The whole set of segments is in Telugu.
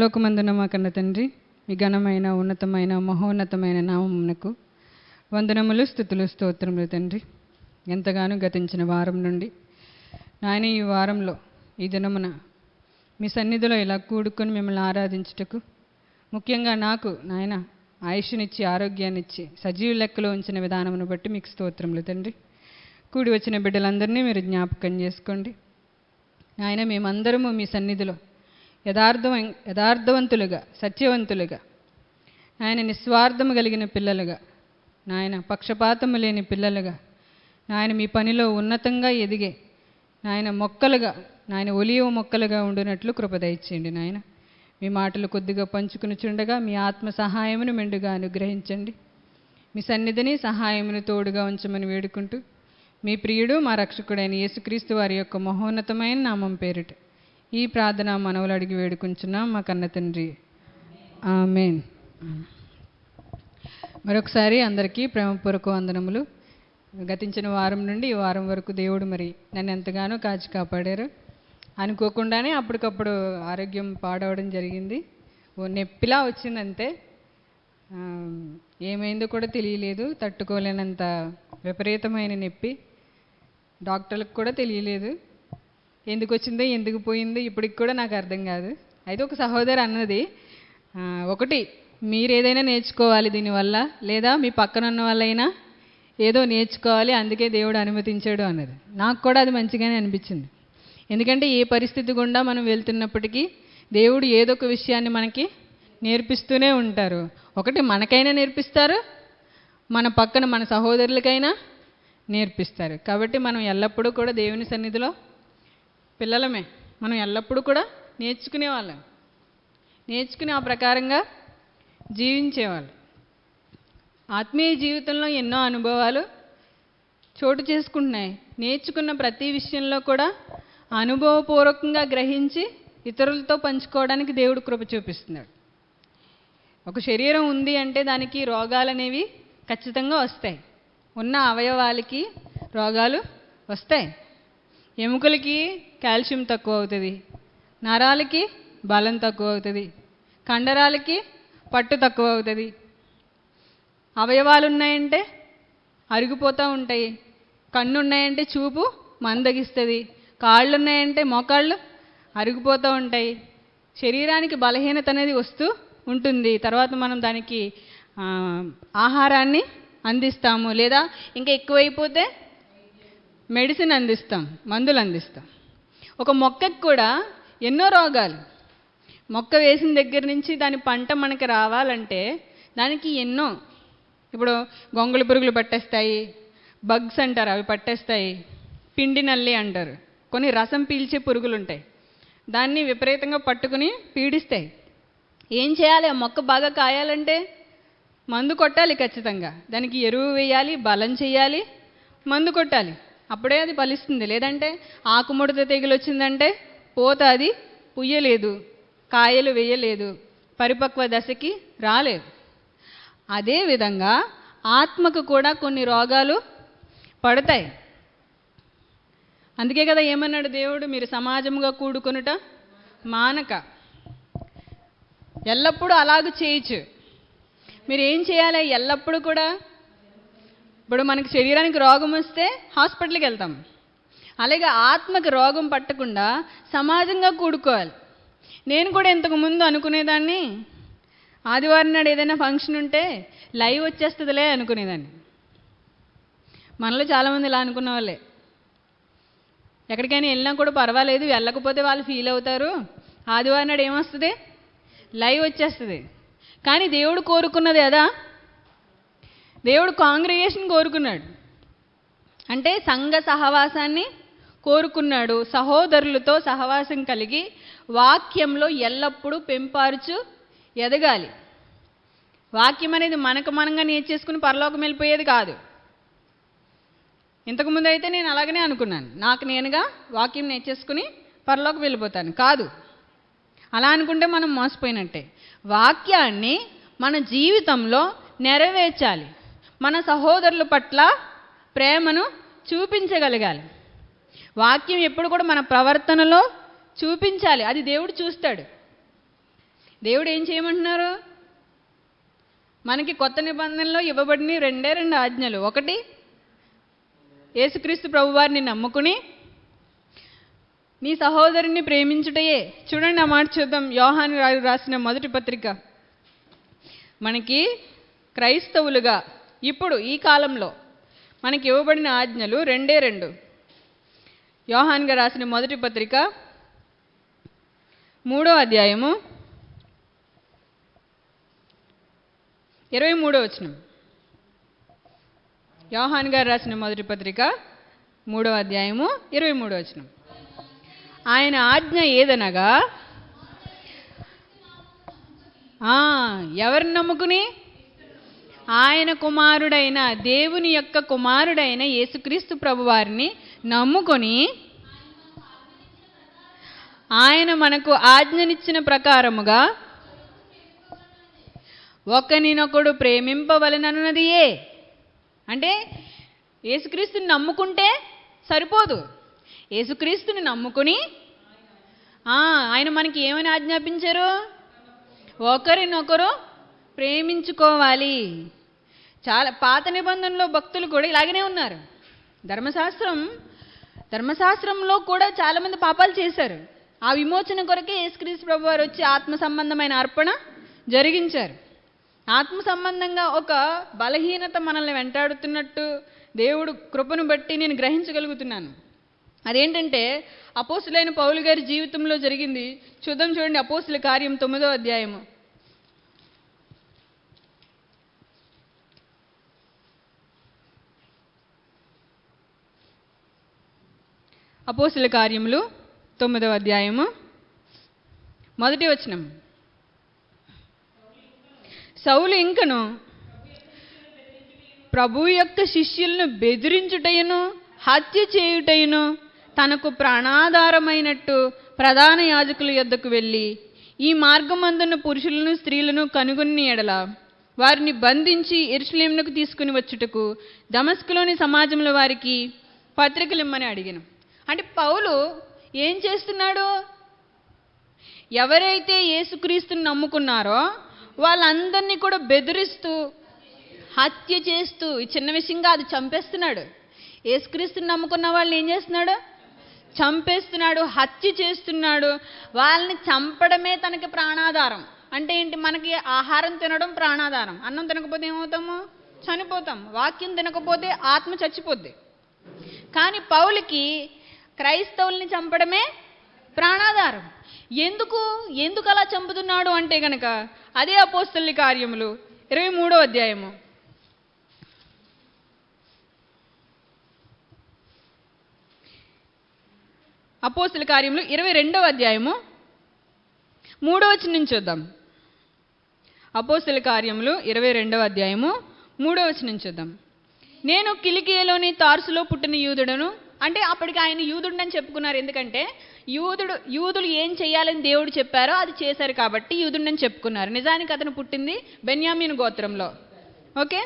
పరలోకమందున మా కన్న తండ్రి, మీ ఘనమైన ఉన్నతమైన మహోన్నతమైన నామమునకు వందనములు, స్తుతులు, స్తోత్రములు తండ్రి. ఎంతగానో గతించిన వారం నుండి నాయన ఈ వారంలో ఈ దినమున మీ సన్నిధిలో ఇలా కూడుకొని మిమ్మల్ని ఆరాధించుటకు, ముఖ్యంగా నాకు నాయన ఆయుష్నిచ్చి ఆరోగ్యాన్నిచ్చి సజీవ లెక్కలో ఉంచిన విధానమును బట్టి మీకు స్తోత్రములు తండ్రి. కూడి వచ్చిన బిడ్డలందరినీ మీరు జ్ఞాపకం చేసుకోండి నాయన. మేమందరము మీ సన్నిధిలో యథార్థవంతులుగా, సత్యవంతులుగా నాయన, నిస్వార్థము కలిగిన పిల్లలుగా నాయన, పక్షపాతము లేని పిల్లలుగా నాయన, మీ పనిలో ఉన్నతంగా ఎదిగే నాయన మొక్కలుగా, నాయన ఒలివ మొక్కలుగా ఉండునట్లు కృప దయచేయండి నాయన. మీ మాటలు కొద్దిగా పంచుకుని చుండగా మీ ఆత్మ సహాయమును మెండుగా అనుగ్రహించండి. మీ సన్నిధిని సహాయమును తోడుగా ఉంచమని వేడుకుంటూ, మీ ప్రియుడు మా రక్షకుడైన యేసుక్రీస్తు వారి యొక్క మహోన్నతమైన నామం పేరిట ఈ ప్రార్థన మనవులు అడిగి వేడుకుంటున్నాం మా కన్న తండ్రి, ఆమేన్. మరొకసారి అందరికీ ప్రేమపూర్వక వందనములు. గతించిన వారం నుండి ఈ వారం వరకు దేవుడు మరి నన్ను ఎంతగానో కాచి కాపాడారు. అనుకోకుండానే అప్పటికప్పుడు ఆరోగ్యం పాడవడం జరిగింది. ఓ నొప్పిలా వచ్చిందంతే. ఏమైందో కూడా తెలియలేదు. తట్టుకోలేనంత విపరీతమైన నొప్పి. డాక్టర్లకు కూడా తెలియలేదు ఎందుకు వచ్చిందో, ఎందుకు పోయిందో ఇప్పటికి కూడా నాకు అర్థం కాదు. అయితే ఒక సహోదరు అన్నది, ఒకటి మీరు ఏదైనా నేర్చుకోవాలి దీనివల్ల, లేదా మీ పక్కన ఉన్న వాళ్ళైనా ఏదో నేర్చుకోవాలి, అందుకే దేవుడు అనుమతించాడు అన్నది. నాకు కూడా అది మంచిగానే అనిపించింది. ఎందుకంటే ఏ పరిస్థితి గుండా మనం వెళ్తున్నప్పటికీ దేవుడు ఏదో ఒక విషయాన్ని మనకి నేర్పిస్తూనే ఉంటారు. ఒకటి మనకైనా నేర్పిస్తారు, మన పక్కన మన సహోదరులకైనా నేర్పిస్తారు. కాబట్టి మనం ఎల్లప్పుడూ కూడా దేవుని సన్నిధిలో పిల్లలమే. మనం ఎల్లప్పుడూ కూడా నేర్చుకునే వాళ్ళం, నేర్చుకుని ఆ ప్రకారంగా జీవించేవాళ్ళు. ఆత్మీయ జీవితంలో ఎన్నో అనుభవాలు చోటు చేసుకుంటున్నాయి. నేర్చుకున్న ప్రతి విషయంలో కూడా అనుభవపూర్వకంగా గ్రహించి ఇతరులతో పంచుకోవడానికి దేవుడు కృప చూపిస్తున్నాడు. ఒక శరీరం ఉంది అంటే దానికి రోగాలు అనేవి ఖచ్చితంగా వస్తాయి. ఉన్న అవయవాలకి రోగాలు వస్తాయి. ఎముకలకి కాల్షియం తక్కువ అవుతుంది, నరాలకి బలం తక్కువ అవుతుంది, కండరాలకి పట్టు తక్కువ అవుతుంది. అవయవాలు ఉన్నాయంటే అరిగిపోతూ ఉంటాయి. కన్ను ఉన్నాయంటే చూపు మందగిస్తుంది, కాళ్ళు ఉన్నాయంటే మోకాళ్ళు అరిగిపోతూ ఉంటాయి. శరీరానికి బలహీనత అనేది వస్తూ ఉంటుంది. తర్వాత మనం దానికి ఆహారాన్ని అందిస్తాము, లేదా ఇంకా ఎక్కువైపోతే మెడిసిన్ అందిస్తాం, మందులు అందిస్తాం. ఒక మొక్కకు కూడా ఎన్నో రోగాలు. మొక్క వేసిన దగ్గర నుంచి దాని పంట మనకి రావాలంటే దానికి ఎన్నో, ఇప్పుడు గొంగళి పురుగులు పట్టేస్తాయి, బగ్స్ అంటారు, అవి పట్టేస్తాయి. పిండి నల్లి అంటారు, కొన్ని రసం పీల్చే పురుగులు ఉంటాయి, దాన్ని విపరీతంగా పట్టుకుని పీడిస్తాయి. ఏం చేయాలి? ఆ మొక్క బాగా కాయాలంటే మందు కొట్టాలి ఖచ్చితంగా. దానికి ఎరువు వేయాలి, బలం చేయాలి, మందు కొట్టాలి, అప్పుడే అది ఫలిస్తుంది. లేదంటే ఆకుముడత తెగులు వచ్చిందంటే పోత అది పుయ్యలేదు, కాయలు వేయలేదు, పరిపక్వ దశకి రాలేదు. అదేవిధంగా ఆత్మకు కూడా కొన్ని రోగాలు పడతాయి. అందుకే కదా ఏమన్నాడు దేవుడు, మీరు సమాజంగా కూడుకొనుట మానక. ఎల్లప్పుడూ అలాగ చేయొచ్చు. మీరు ఏం చేయాలి? ఎల్లప్పుడూ కూడా, ఇప్పుడు మనకి శరీరానికి రోగం వస్తే హాస్పిటల్కి వెళ్తాం, అలాగే ఆత్మకి రోగం పట్టకుండా సమాజంగా కూడుకోవాలి. నేను కూడా ఇంతకుముందు అనుకునేదాన్ని, ఆదివారం నాడు ఏదైనా ఫంక్షన్ ఉంటే లైవ్ వచ్చేస్తుందిలే అనుకునేదాన్ని. మనలో చాలామంది ఇలా అనుకున్న వాళ్ళే. ఎక్కడికైనా వెళ్ళినా కూడా పర్వాలేదు, వెళ్ళకపోతే వాళ్ళు ఫీల్ అవుతారు, ఆదివారం నాడు ఏమొస్తుంది, లైవ్ వచ్చేస్తుంది. కానీ దేవుడు కోరుకున్నది అదా? దేవుడు కాంగ్రిగేషన్ కోరుకున్నాడు, అంటే సంఘ సహవాసాన్ని కోరుకున్నాడు. సహోదరులతో సహవాసం కలిగి వాక్యంలో ఎల్లప్పుడూ పెంపారుచు ఎదగాలి. వాక్యం అనేది మనంగా నేర్చేసుకుని పరలోకం వెళ్ళిపోయేది కాదు. ఇంతకుముందు అయితే నేను అలాగనే అనుకున్నాను, నాకు నేనుగా వాక్యం నేర్చేసుకుని పరలోకం వెళ్ళిపోతాను. కాదు, అలా అనుకుంటే మనం మోసపోయినట్టే. వాక్యాన్ని మన జీవితంలో నెరవేర్చాలి. మన సహోదరుల పట్ల ప్రేమను చూపించగలగాలి. వాక్యం ఎప్పుడు కూడా మన ప్రవర్తనలో చూపించాలి. అది దేవుడు చూస్తాడు. దేవుడు ఏం చేయమంటున్నారు? మనకి కొత్త నిబంధనలో ఇవ్వబడిన రెండు ఆజ్ఞలు. ఒకటి, యేసుక్రీస్తు ప్రభువారిని నమ్ముకుని నీ సహోదరుని ప్రేమించుటయే. చూడండి ఆ మాట చూద్దాం. యోహాను గారు రాసిన మొదటి పత్రిక. మనకి క్రైస్తవులుగా ఇప్పుడు ఈ కాలంలో మనకి ఇవ్వబడిన ఆజ్ఞలు రెండు. యోహాను గారు రాసిన మొదటి పత్రిక 3వ అధ్యాయము 23వ వచనం. యోహాను గారు రాసిన మొదటి పత్రిక 3వ అధ్యాయము 23వ వచనం. ఆయన ఆజ్ఞ ఏదనగా, ఎవరిని నమ్ముకుని? ఆయన కుమారుడైన, దేవుని యొక్క కుమారుడైన యేసుక్రీస్తు ప్రభువారిని నమ్ముకొని ఆయన మనకు ఆజ్ఞనిచ్చిన ప్రకారముగా ఒకరినొకడు ప్రేమింపవలెనన్నదియే. అంటే యేసుక్రీస్తుని నమ్ముకుంటే సరిపోదు. యేసుక్రీస్తుని నమ్ముకుని ఆయన మనకి ఏమని ఆజ్ఞాపించారు? ఒకరినొకరు ప్రేమించుకోవాలి. చాలా పాత నిబంధనలో భక్తులు కూడా ఇలాగనే ఉన్నారు. ధర్మశాస్త్రంలో కూడా చాలామంది పాపాలు చేశారు. ఆ విమోచన కొరకే యేసుక్రీస్తు ప్రభువారు వచ్చి ఆత్మ సంబంధమైన అర్పణ జరిగించారు. ఆత్మ సంబంధంగా ఒక బలహీనత మనల్ని వెంటాడుతున్నట్టు దేవుడు కృపను బట్టి నేను గ్రహించగలుగుతున్నాను. అదేంటంటే అపోస్తులైన పౌలు గారి జీవితంలో జరిగింది. చూడండి అపోస్తుల కార్యం 9వ అధ్యాయము. అపోస్తుల కార్యములు 9వ అధ్యాయము 1వ వచనం. సౌలు ఇంకను ప్రభు యొక్క శిష్యులను బెదిరించుటయును హత్య చేయుటయును తనకు ప్రాణాధారమైనట్టు ప్రధాన యాజకుల యొద్దకు వెళ్ళి ఈ మార్గమందున్న పురుషులను స్త్రీలను కనుగొని ఎడల వారిని బంధించి యెరూషలేమునకు తీసుకుని వచ్చుటకు దమస్కులోని సమాజంలో వారికి పత్రికలు ఇమ్మని అడిగాను. అంటే పౌలు ఏం చేస్తున్నాడు? ఎవరైతే యేసుక్రీస్తుని నమ్ముకున్నారో వాళ్ళందరినీ కూడా బెదిరిస్తూ హత్య చేస్తూ, ఈ చిన్న విషయం కాదు, చంపేస్తున్నాడు. యేసుక్రీస్తుని నమ్ముకున్న వాళ్ళని ఏం చేస్తున్నాడు? చంపేస్తున్నాడు, హత్య చేస్తున్నాడు. వాళ్ళని చంపడమే తనకి ప్రాణాధారం. అంటే ఏంటి? మనకి ఆహారం తినడం ప్రాణాధారం. అన్నం తినకపోతే ఏమవుతాము? చనిపోతాం. వాక్యం తినకపోతే ఆత్మ చచ్చిపోద్ది. కానీ పౌలుకి క్రైస్తవుల్ని చంపడమే ప్రాణాధారం. ఎందుకు అలా చంపుతున్నాడు అంటే గనక అదే అపోస్తలుల కార్యములు 23వ అధ్యాయము. అపోస్తలుల కార్యములు 22వ అధ్యాయము 3వ వచనం నుంచి చూద్దాం. అపోస్తలుల కార్యములు 22వ అధ్యాయము 3వ వచనం నుంచి చూద్దాం. నేను కిలికియలోని తార్సులో పుట్టిన యూదుడను. అంటే అప్పటికి ఆయన యూదుడని చెప్పుకున్నారు. ఎందుకంటే యూదులు ఏం చేయాలని దేవుడు చెప్పారో అది చేశారు కాబట్టి యూదుడని చెప్పుకున్నారు. నిజానికి అతను పుట్టింది బెన్యామీను గోత్రంలో. ఓకే,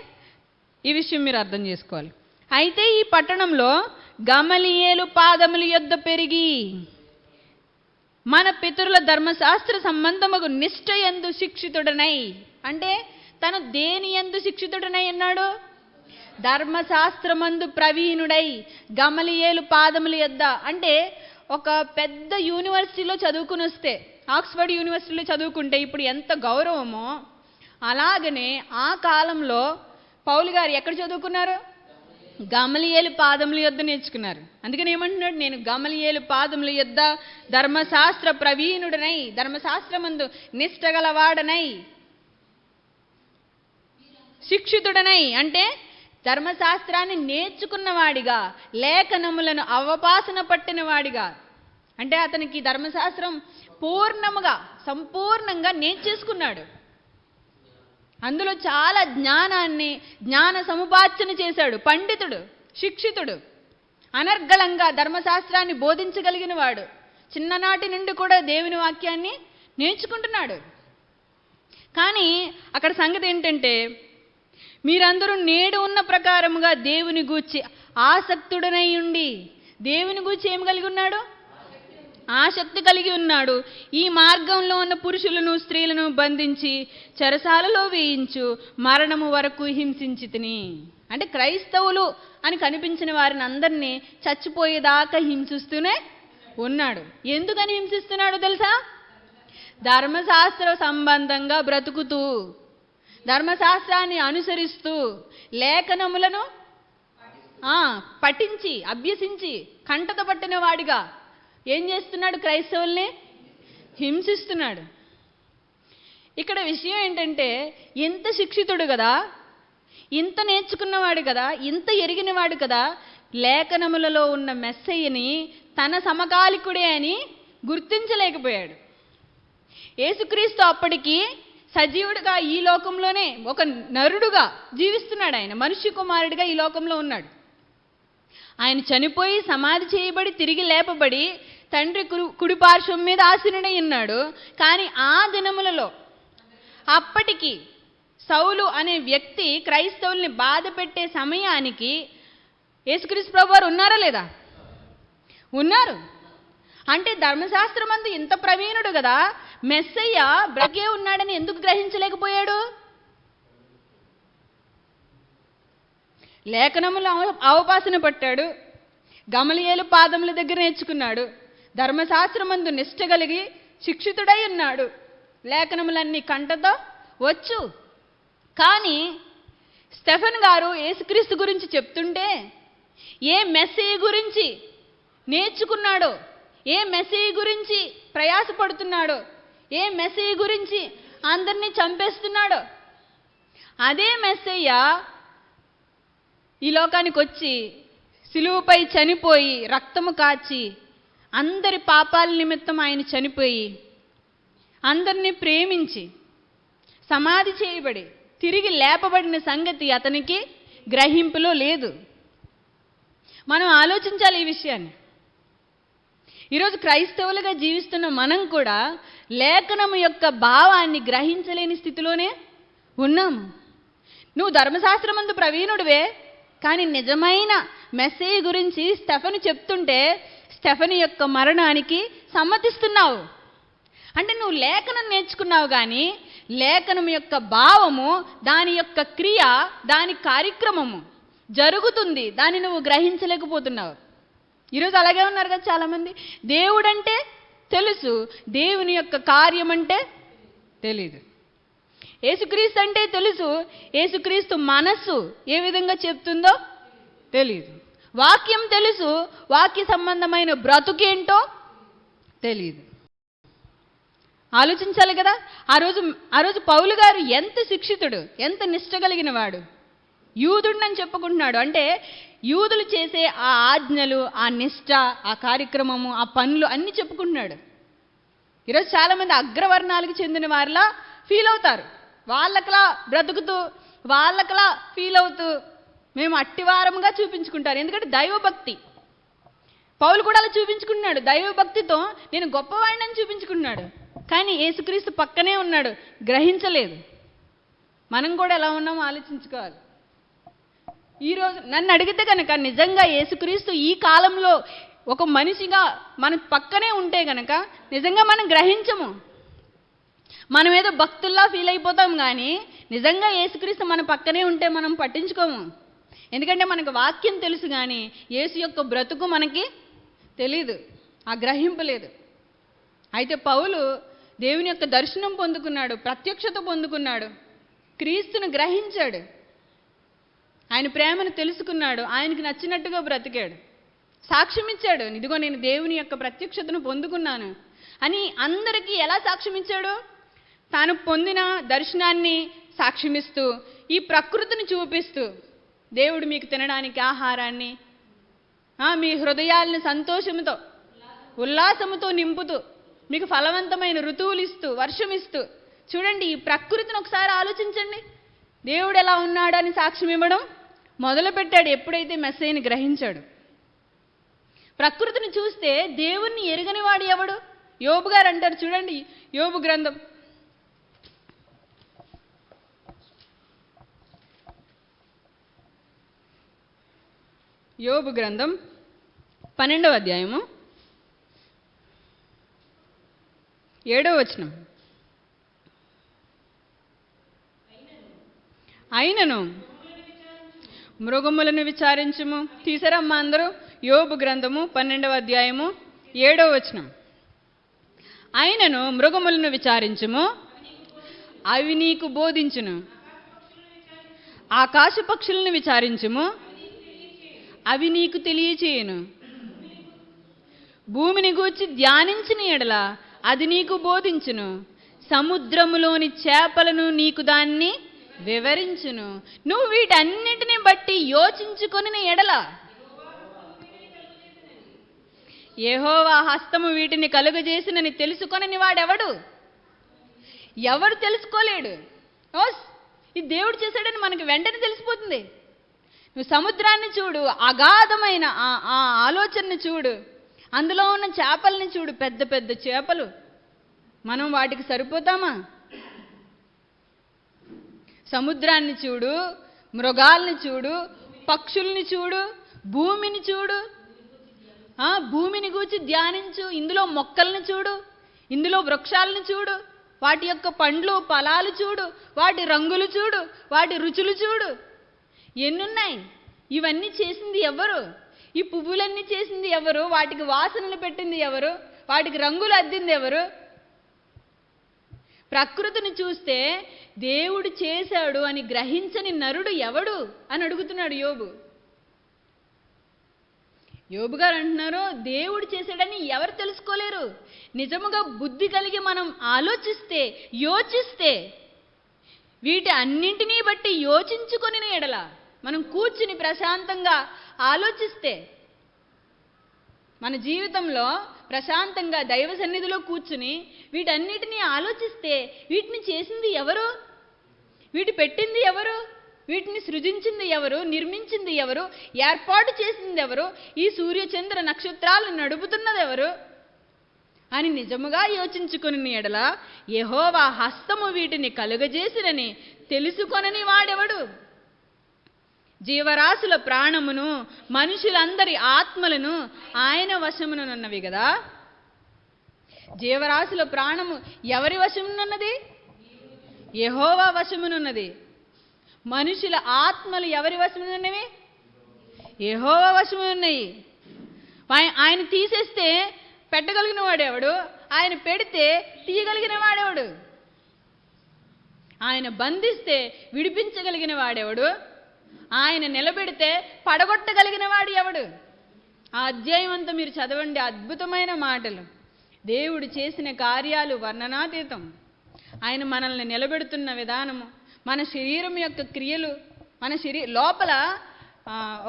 ఈ విషయం మీరు అర్థం చేసుకోవాలి. అయితే ఈ పట్టణంలో గమలీయేలు పాదముల యొద్ద పెరిగి మన పితరుల ధర్మశాస్త్ర సంబంధముకు నిష్ఠయందు శిక్షితుడనై. అంటే తను దేని యందు శిక్షితుడనై ఉన్నాడు? ధర్మశాస్త్రమందు ప్రవీణుడై గమలీయేలు పాదముల యొద్ద. అంటే ఒక పెద్ద యూనివర్సిటీలో చదువుకుని వస్తే, ఆక్స్ఫర్డ్ యూనివర్సిటీలో చదువుకుంటే ఇప్పుడు ఎంత గౌరవమో, అలాగనే ఆ కాలంలో పౌలు గారు ఎక్కడ చదువుకున్నారు? గమలీయేలు పాదముల యొద్ద నేర్చుకున్నారు. అందుకని ఏమంటున్నాడు? నేను గమలీయేలు పాదముల యొద్ద ధర్మశాస్త్ర ప్రవీణుడనై, ధర్మశాస్త్రమందు నిష్ఠగలవాడనై, శిక్షితుడనై. అంటే ధర్మశాస్త్రాన్ని నేర్చుకున్నవాడిగా, లేఖనములను అవపాసన పట్టిన వాడిగా. అంటే అతనికి ధర్మశాస్త్రం పూర్ణముగా సంపూర్ణంగా నేర్చేసుకున్నాడు. అందులో చాలా జ్ఞాన సముపార్జన చేశాడు. పండితుడు, శిక్షితుడు, అనర్గళంగా ధర్మశాస్త్రాన్ని బోధించగలిగిన వాడు. చిన్ననాటి నుండి కూడా దేవుని వాక్యాన్ని నేర్చుకుంటున్నాడు. కానీ అక్కడ సంగతి ఏంటంటే, మీరందరూ నేడు ఉన్న ప్రకారముగా దేవుని గూర్చి ఆసక్తుడనై ఉండి. దేవుని గూర్చి ఏం కలిగి ఉన్నాడు? ఆసక్తి కలిగి ఉన్నాడు. ఈ మార్గంలో ఉన్న పురుషులను స్త్రీలను బంధించి చెరసాలలో వేయించు మరణము వరకు హింసించితిని. అంటే క్రైస్తవులు అని కనిపించిన వారిని అందరినీ చచ్చిపోయేదాకా హింసిస్తూనే ఉన్నాడు. ఎందుకని హింసిస్తున్నాడు తెలుసా? ధర్మశాస్త్ర సంబంధంగా బ్రతుకుతూ, ధర్మశాస్త్రాన్ని అనుసరిస్తూ, లేఖనములను పఠించి అభ్యసించి కంటత పట్టిన వాడిగా ఏం చేస్తున్నాడు? క్రైస్తవుల్ని హింసిస్తున్నాడు. ఇక్కడ విషయం ఏంటంటే, ఇంత శిక్షితుడు కదా, ఇంత నేర్చుకున్నవాడు కదా, ఇంత ఎరిగినవాడు కదా, లేఖనములలో ఉన్న మెస్సయ్యని తన సమకాలికుడే అని గుర్తించలేకపోయాడు. యేసుక్రీస్తు అప్పటికి సజీవుడిగా ఈ లోకంలోనే ఒక నరుడుగా జీవిస్తున్నాడు. ఆయన మనుష్య కుమారుడిగా ఈ లోకంలో ఉన్నాడు. ఆయన చనిపోయి సమాధి చేయబడి తిరిగి లేపబడి తండ్రి కుడిపార్శ్వం మీద ఆసీనుడై ఉన్నాడు. కానీ ఆ దినములలో అప్పటికి సౌలు అనే వ్యక్తి క్రైస్తవుల్ని బాధ పెట్టే సమయానికి యేసుక్రీస్తు ప్రభువారు ఉన్నారా లేదా? ఉన్నారు. అంటే ధర్మశాస్త్రమందు ఇంత ప్రవీణుడు కదా, మెస్సయ్య బ్రతికే ఉన్నాడని ఎందుకు గ్రహించలేకపోయాడు? లేఖనములు అవపాసన పట్టాడు, గమలియేలు పాదముల దగ్గర నేర్చుకున్నాడు, ధర్మశాస్త్రమందు నిష్ఠ కలిగి శిక్షితుడై ఉన్నాడు, లేఖనములన్నీ కంటతో వచ్చు. కానీ స్టెఫెన్ గారు యేసుక్రీస్తు గురించి చెప్తుంటే, ఏ మెస్సయ్య గురించి నేర్చుకున్నాడో, ఏ మెస్సయ్య గురించి ప్రయాసపడుతున్నాడో, ఏ మెస్సయ్య గురించి అందరినీ చంపేస్తున్నాడో, అదే మెస్సయ్య ఈ లోకానికి వచ్చి సిలువపై చనిపోయి రక్తము కాచి అందరి పాపాల నిమిత్తం ఆయన చనిపోయి అందరినీ ప్రేమించి సమాధి చేయబడి తిరిగి లేపబడిన సంగతి అతనికి గ్రహింపులో లేదు. మనం ఆలోచించాలి ఈ విషయాన్ని. ఈరోజు క్రైస్తవులుగా జీవిస్తున్న మనం కూడా లేఖనము యొక్క భావాన్ని గ్రహించలేని స్థితిలోనే ఉన్నాము. నువ్వు ధర్మశాస్త్రమందు ప్రవీణుడివే, కానీ నిజమైన మెస్సయ్య గురించి స్టెఫెను చెప్తుంటే స్టెఫెను యొక్క మరణానికి సమ్మతిస్తున్నావు. అంటే నువ్వు లేఖనం నేర్చుకున్నావు, కానీ లేఖనం యొక్క భావము, దాని యొక్క క్రియ, దాని కార్యక్రమము జరుగుతుంది, దాన్ని నువ్వు గ్రహించలేకపోతున్నావు. ఈరోజు అలాగే ఉన్నారు కదా చాలామంది. దేవుడంటే తెలుసు, దేవుని యొక్క కార్యం అంటే తెలీదు. యేసుక్రీస్తు అంటే తెలుసు, యేసుక్రీస్తు మనస్సు ఏ విధంగా చెప్తుందో తెలీదు. వాక్యం తెలుసు, వాక్య సంబంధమైన బ్రతుకేంటో తెలీదు. ఆలోచించాలి కదా. ఆ రోజు పౌలు గారు ఎంత శిక్షితుడు, ఎంత నిష్ఠ కలిగిన వాడు. యూదుడిని చెప్పుకుంటున్నాడు. అంటే యూదులు చేసే ఆ ఆజ్ఞలు, ఆ నిష్ఠ, ఆ కార్యక్రమము, ఆ పనులు అన్నీ చెప్పుకుంటున్నాడు. ఈరోజు చాలామంది అగ్రవర్ణాలకు చెందిన వారిలా ఫీల్ అవుతారు. వాళ్ళకలా బ్రతుకుతూ, వాళ్ళకలా ఫీల్ అవుతూ మేము అట్టివారంగా చూపించుకుంటారు. ఎందుకంటే దైవభక్తి. పౌలు కూడా అలా చూపించుకుంటున్నాడు. దైవభక్తితో నేను గొప్పవాడిని చూపించుకుంటున్నాడు. కానీ యేసుక్రీస్తు పక్కనే ఉన్నాడు, గ్రహించలేదు. మనం కూడా ఎలా ఉన్నామో ఆలోచించుకోవాలి. ఈరోజు నన్ను అడిగితే కనుక నిజంగా యేసుక్రీస్తు ఈ కాలంలో ఒక మనిషిగా మన పక్కనే ఉంటే కనుక నిజంగా మనం గ్రహించము. మనం ఏదో భక్తుల్లా ఫీల్ అయిపోతాం, కానీ నిజంగా యేసుక్రీస్తు మన పక్కనే ఉంటే మనం పట్టించుకోము. ఎందుకంటే మనకు వాక్యం తెలుసు, కానీ యేసు యొక్క బ్రతుకు మనకి తెలీదు, ఆ గ్రహింపు లేదు. అయితే పౌలు దేవుని యొక్క దర్శనం పొందుకున్నాడు, ప్రత్యక్షత పొందుకున్నాడు, క్రీస్తును గ్రహించాడు, ఆయన ప్రేమను తెలుసుకున్నాడు, ఆయనకి నచ్చినట్టుగా బ్రతికాడు, సాక్ష్యం ఇచ్చాడు. ఇదిగో నేను దేవుని యొక్క ప్రత్యక్షతను పొందుకున్నాను అని అందరికీ ఎలా సాక్ష్యం ఇచ్చాడు? తాను పొందిన దర్శనాన్ని సాక్ష్యమిస్తూ, ఈ ప్రకృతిని చూపిస్తూ, దేవుడు మీకు తినడానికి ఆహారాన్ని, మీ హృదయాలను సంతోషంతో ఉల్లాసముతో నింపుతూ, మీకు ఫలవంతమైన ఋతువులు ఇస్తూ, వర్షం ఇస్తూ. చూడండి, ఈ ప్రకృతిని ఒకసారి ఆలోచించండి. దేవుడు ఎలా ఉన్నాడు అని సాక్ష్యం ఇవ్వడం మొదలుపెట్టాడు ఎప్పుడైతే మెస్సయ్యని గ్రహించాడు. ప్రకృతిని చూస్తే దేవుణ్ణి ఎరుగని వాడు ఎవడు? యోబు గారు అంటారు చూడండి, యోబు గ్రంథం యోబు గ్రంథం 12వ అధ్యాయము 7వ వచనం. అయినను మృగములను విచారించుము. తీసారమ్మా అందరూ? యోబు గ్రంథము 12వ అధ్యాయము 7వ వచనం. అయినను మృగములను విచారించుము, అవి నీకు బోధించును. ఆకాశ పక్షులను విచారించుము, అవి నీకు తెలియచేయును. భూమిని గూర్చి ధ్యానించిన ఎడల అది నీకు బోధించును. సముద్రములోని చేపలను నీకు దాన్ని వివరించును. నువ్వు వీటన్నిటిని బట్టి యోచించుకొని ఎడల యెహోవా హస్తము వీటిని కలుగజేసినని తెలుసుకొనని వాడెవడు? ఎవరు తెలుసుకోలేడు. ఇది దేవుడు చేశాడని మనకి వెంటనే తెలిసిపోతుంది. నువ్వు సముద్రాన్ని చూడు, అగాధమైన ఆ ఆలోచనని చూడు, అందులో ఉన్న చేపల్ని చూడు, పెద్ద పెద్ద చేపలు. మనం వాటికి సరిపోతామా? సముద్రాన్ని చూడు, మృగాల్ని చూడు, పక్షుల్ని చూడు, భూమిని చూడు, భూమిని గూర్చి ధ్యానించు. ఇందులో మొక్కల్ని చూడు, ఇందులో వృక్షాలను చూడు, వాటి యొక్క పండ్లు ఫలాలు చూడు, వాటి రంగులు చూడు, వాటి రుచులు చూడు. ఎన్నున్నాయి? ఇవన్నీ చేసింది ఎవరు? ఈ పువ్వులన్నీ చేసింది ఎవరు? వాటికి వాసనలు పెట్టింది ఎవరు? వాటికి రంగులు అద్దింది ఎవరు? ప్రకృతిని చూస్తే దేవుడు చేశాడు అని గ్రహించని నరుడు ఎవడు అని అడుగుతున్నాడు యోబు. యోబు గారు అంటున్నారు, దేవుడు చేశాడని ఎవరు తెలుసుకోలేరు. నిజముగా బుద్ధి కలిగి మనం ఆలోచిస్తే, యోచిస్తే, వీటి అన్నింటినీ బట్టి యోచించుకొని ఎడల, మనం కూర్చుని ప్రశాంతంగా ఆలోచిస్తే, మన జీవితంలో ప్రశాంతంగా దైవ సన్నిధిలో కూర్చుని వీటన్నిటినీ ఆలోచిస్తే, వీటిని చేసింది ఎవరు? వీటి పెట్టింది ఎవరు? వీటిని సృజించింది ఎవరు? నిర్మించింది ఎవరు? ఏర్పాటు చేసింది ఎవరు? ఈ సూర్యచంద్ర నక్షత్రాలను నడుపుతున్నది ఎవరు అని నిజముగా యోచించుకుని ఎడల యెహోవా హస్తము వీటిని కలుగజేసినని తెలుసుకొనని వాడెవడు? జీవరాశుల ప్రాణమును మనుషులందరి ఆత్మలను ఆయన వశమునున్నవి కదా. జీవరాశుల ప్రాణము ఎవరి వశమునున్నది? యెహోవా వశమునున్నది. మనుషుల ఆత్మలు ఎవరి వశమునున్నవి? యెహోవా వశమునున్నాయి. ఆయన తీసేస్తే పెట్టగలిగిన వాడెవడు? ఆయన పెడితే తీయగలిగిన వాడెవడు? ఆయన బంధిస్తే విడిపించగలిగిన వాడెవడు? ఆయన నిలబెడితే పడగొట్టగలిగిన వాడు ఎవడు? ఆ అధ్యాయం అంతా మీరు చదవండి. అద్భుతమైన మాటలు. దేవుడు చేసిన కార్యాలు వర్ణనాతీతం. ఆయన మనల్ని నిలబెడుతున్న విధానము, మన శరీరం యొక్క క్రియలు, మన లోపల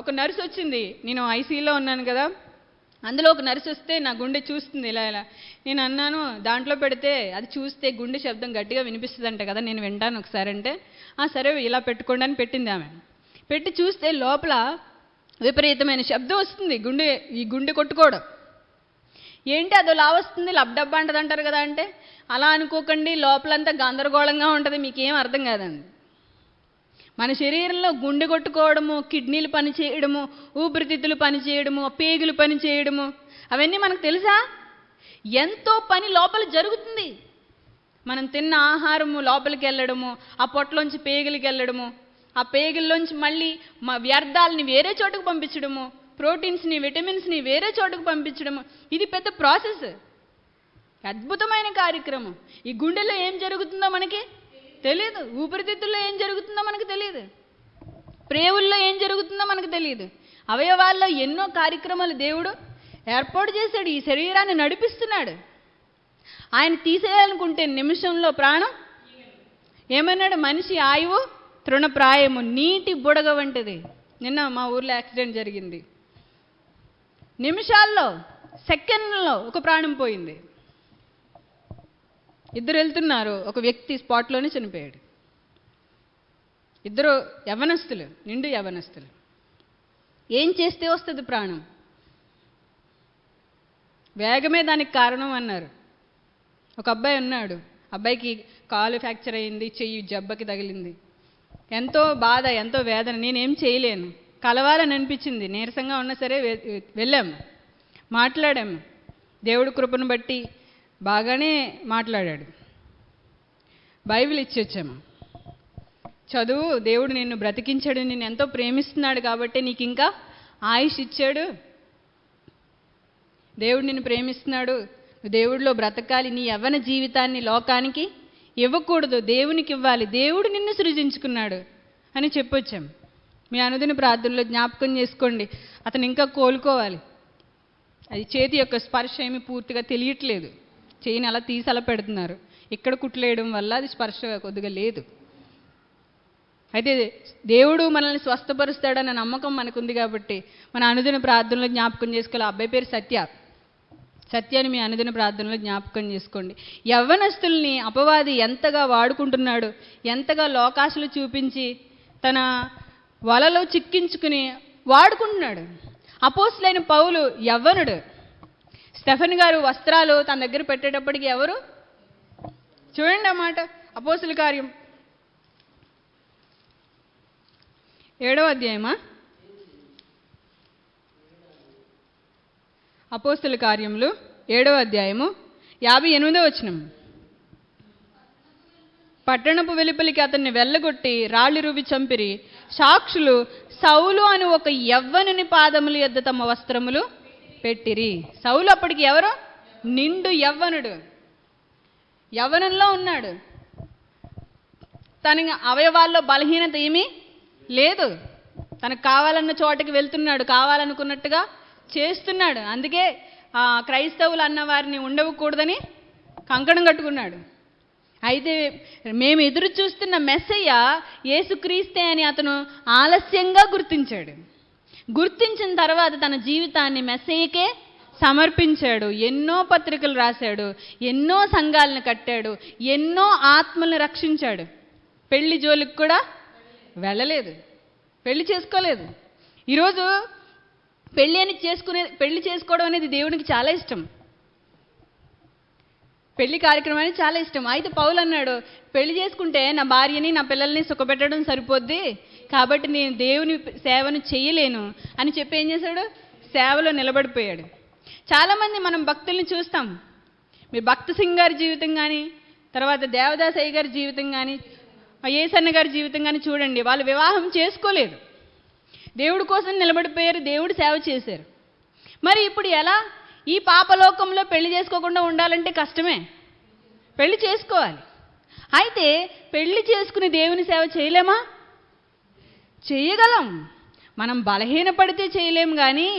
ఒక నర్సు వచ్చింది. నేను ఐసీయూలో ఉన్నాను కదా, అందులో ఒక నర్సు వస్తే నా గుండె చూస్తుంది ఇలా ఇలా. నేను అన్నాను, దాంట్లో పెడితే అది చూస్తే గుండె శబ్దం గట్టిగా వినిపిస్తుందంట కదా, నేను వింటాను ఒకసారి అంటే, సరే ఇలా పెట్టుకోండి అని పెట్టింది ఆమె. పెట్టి చూస్తే లోపల విపరీతమైన శబ్దం వస్తుంది, ఈ గుండె కొట్టుకోవడం. ఏంటి అదోలా వస్తుంది, లబ్డబ్బా అంటది అంటారు కదా అంటే, అలా అనుకోకండి, లోపలంతా గందరగోళంగా ఉంటుంది, మీకేం అర్థం కాదండి. మన శరీరంలో గుండె కొట్టుకోవడము, కిడ్నీలు పనిచేయడము, ఊపిరితిత్తులు పనిచేయడము, పేగులు పనిచేయడము, అవన్నీ మనకు తెలుసా? ఎంతో పని లోపల జరుగుతుంది. మనం తిన్న ఆహారము లోపలికి వెళ్ళడము, ఆ పొట్టలోంచి పేగులకి వెళ్ళడము, ఆ పేగుల్లోంచి మళ్ళీ వ్యర్థాలని వేరే చోటుకు పంపించడము, ప్రోటీన్స్ని విటమిన్స్ని వేరే చోటుకు పంపించడము, ఇది పెద్ద ప్రాసెస్, అద్భుతమైన కార్యక్రమం. ఈ గుండెలో ఏం జరుగుతుందో మనకి తెలియదు, ఊపిరితిత్తుల్లో ఏం జరుగుతుందో మనకు తెలియదు, ప్రేవుల్లో ఏం జరుగుతుందో మనకు తెలియదు. అవయవాల్లో ఎన్నో కార్యక్రమాలు దేవుడు ఏర్పాటు చేశాడు, ఈ శరీరాన్ని నడిపిస్తున్నాడు. ఆయన తీసేయాలనుకుంటే నిమిషంలో ప్రాణం ఏమన్నాడు? మనిషి ఆయువు తృణప్రాయము, నీటి బుడగ వంటిది. నిన్న మా ఊర్లో యాక్సిడెంట్ జరిగింది. నిమిషాల్లో, సెకండ్లలో ఒక ప్రాణం పోయింది. ఇద్దరు వెళ్తున్నారు, ఒక వ్యక్తి స్పాట్లోనే చనిపోయాడు. ఇద్దరు యవ్వనస్తులు, నిండు యవ్వనస్తులు. ఏం చేస్తే వస్తుంది ప్రాణం? వేగమే దానికి కారణం అన్నారు. ఒక అబ్బాయి ఉన్నాడు, అబ్బాయికి కాలు ఫ్రాక్చర్ అయింది, చెయ్యి జబ్బకి తగిలింది. ఎంతో బాధ, ఎంతో వేదన. నేనేం చేయలేను, కలవాలని అనిపించింది. నీరసంగా ఉన్నా సరే వెళ్ళాము, మాట్లాడాము. దేవుడి కృపను బట్టి బాగానే మాట్లాడాడు. బైబిల్ ఇచ్చి వచ్చాము. చదువు, దేవుడు నిన్ను బ్రతికించాడు, నిన్ను ఎంతో ప్రేమిస్తున్నాడు కాబట్టి నీకు ఇంకా ఆయుష్ ఇచ్చాడు. దేవుడు నిన్ను ప్రేమిస్తున్నాడు, దేవుడిలో బ్రతకాలి, నీ యవ్వన జీవితాన్ని లోకానికి ఇవ్వకూడదు, దేవునికి ఇవ్వాలి, దేవుడు నిన్ను సృజించుకున్నాడు అని చెప్పొచ్చాం. మీ అనుదిన ప్రార్థనలో జ్ఞాపకం చేసుకోండి. అతను ఇంకా కోలుకోవాలి. అది చేతి యొక్క స్పర్శ ఏమి పూర్తిగా తెలియట్లేదు. చేయిని అలా తీసి అలా పెడుతున్నారు. ఇక్కడ కుట్లేయడం వల్ల అది స్పర్శ కొద్దిగా లేదు. అయితే దేవుడు మనల్ని స్వస్థపరుస్తాడన్న నమ్మకం మనకుంది కాబట్టి మన అనుదిన ప్రార్థనలో జ్ఞాపకం చేసుకోవాలి. ఆ అబ్బాయి పేరు సత్యాన్ని మీ అనుదిన ప్రార్థనలో జ్ఞాపకం చేసుకోండి. యవ్వనస్తుల్ని అపవాది ఎంతగా వాడుకుంటున్నాడు, ఎంతగా లోకాశలు చూపించి తన వలలో చిక్కించుకుని వాడుకుంటున్నాడు. అపోస్తులైన పౌలు యవ్వనుడు. స్టెఫెన్ గారు వస్త్రాలు తన దగ్గర పెట్టేటప్పటికి ఎవరు? చూడండి ఆ మాట, అపోస్తుల కార్యం 7వ అధ్యాయమా? అపోస్తుల కార్యములు 7వ అధ్యాయము 58వ వచనం. పట్టణపు వెలుపలికి అతన్ని వెళ్ళగొట్టి రాళ్ళు రువి చంపిరి. సాక్షులు సౌలు అని ఒక యవ్వనుని పాదముల యొద్ద తమ వస్త్రములు పెట్టిరి. సౌలు అప్పటికి ఎవరు? నిండు యవ్వనుడు, యవ్వనంలో ఉన్నాడు. తన అవయవాల్లో బలహీనత ఏమీ లేదు. తనకు కావాలన్న చోటకి వెళ్తున్నాడు, కావాలనుకున్నట్టుగా చేస్తున్నాడు. అందుకే క్రైస్తవులు అన్న వారిని ఉండవకూడదని కంకణం కట్టుకున్నాడు. అయితే మేము ఎదురు చూస్తున్న మెస్సయ్య యేసుక్రీస్తే అని అతను ఆలస్యంగా గుర్తించాడు. గుర్తించిన తర్వాత తన జీవితాన్ని మెస్సయ్యకే సమర్పించాడు. ఎన్నో పత్రికలు రాశాడు, ఎన్నో సంఘాలను కట్టాడు, ఎన్నో ఆత్మలను రక్షించాడు. పెళ్లి జోలికి కూడా వెళ్ళలేదు, పెళ్లి చేసుకోలేదు. ఈరోజు పెళ్లి చేసుకోవడం అనేది దేవునికి చాలా ఇష్టం. పెళ్లి కార్యక్రమం అనేది చాలా ఇష్టం. అయితే పౌలు అన్నాడు, పెళ్లి చేసుకుంటే నా భార్యని నా పిల్లల్ని సుఖపెట్టడం సరిపోద్ది, కాబట్టి నేను దేవుని సేవను చేయలేను అని చెప్పి ఏం చేశాడు? సేవలో నిలబడిపోయాడు. చాలామంది మనం భక్తుల్ని చూస్తాం. మీరు భక్త సింగ్ గారి జీవితం కానీ, తర్వాత దేవదాస్ అయ్య గారి జీవితం కానీ, ఏసన్న గారి జీవితం కానీ చూడండి. వాళ్ళు వివాహం చేసుకోలేదు, దేవుడి కోసం నిలబడిపోయారు, దేవుడు సేవ చేశారు. మరి ఇప్పుడు ఎలా? ఈ పాపలోకంలో పెళ్లి చేసుకోకుండా ఉండాలంటే కష్టమే, పెళ్లి చేసుకోవాలి. అయితే పెళ్లి చేసుకుని దేవుని సేవ చేయలేమా? చేయగలం. మనం బలహీనపడితే చేయలేం, కానీ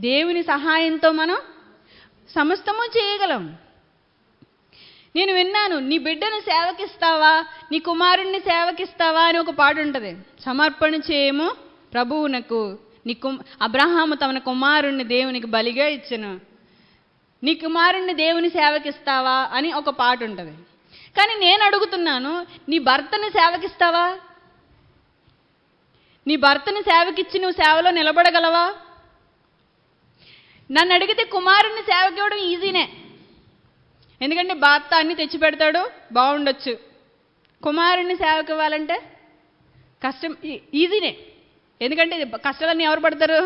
దేవుని సహాయంతో మనం సమస్తము చేయగలం. నేను విన్నాను, నీ బిడ్డను సేవకిస్తావా, నీ కుమారుణ్ణి సేవకిస్తావా అని ఒక పాట ఉంటుంది. సమర్పణ చేయము ప్రభువునకు, అబ్రహాము తన కుమారుణ్ణి దేవునికి బలిగా ఇచ్చెను, నీ కుమారుణ్ణి దేవుని సేవకిస్తావా అని ఒక పాట ఉంటుంది. కానీ నేను అడుగుతున్నాను, నీ భర్తని సేవకిస్తావా? నీ భర్తని సేవకిచ్చి నువ్వు సేవలో నిలబడగలవా? నన్ను అడిగితే కుమారుణ్ణి సేవకివ్వడం ఈజీనే, ఎందుకంటే భర్త అన్ని తెచ్చిపెడతాడు, బాగుండొచ్చు. కుమారుణ్ణి సేవకి ఇవ్వాలంటే కష్టం, ఈజీనే. ఎందుకంటే కష్టాలన్నీ ఎవరు పడతారు?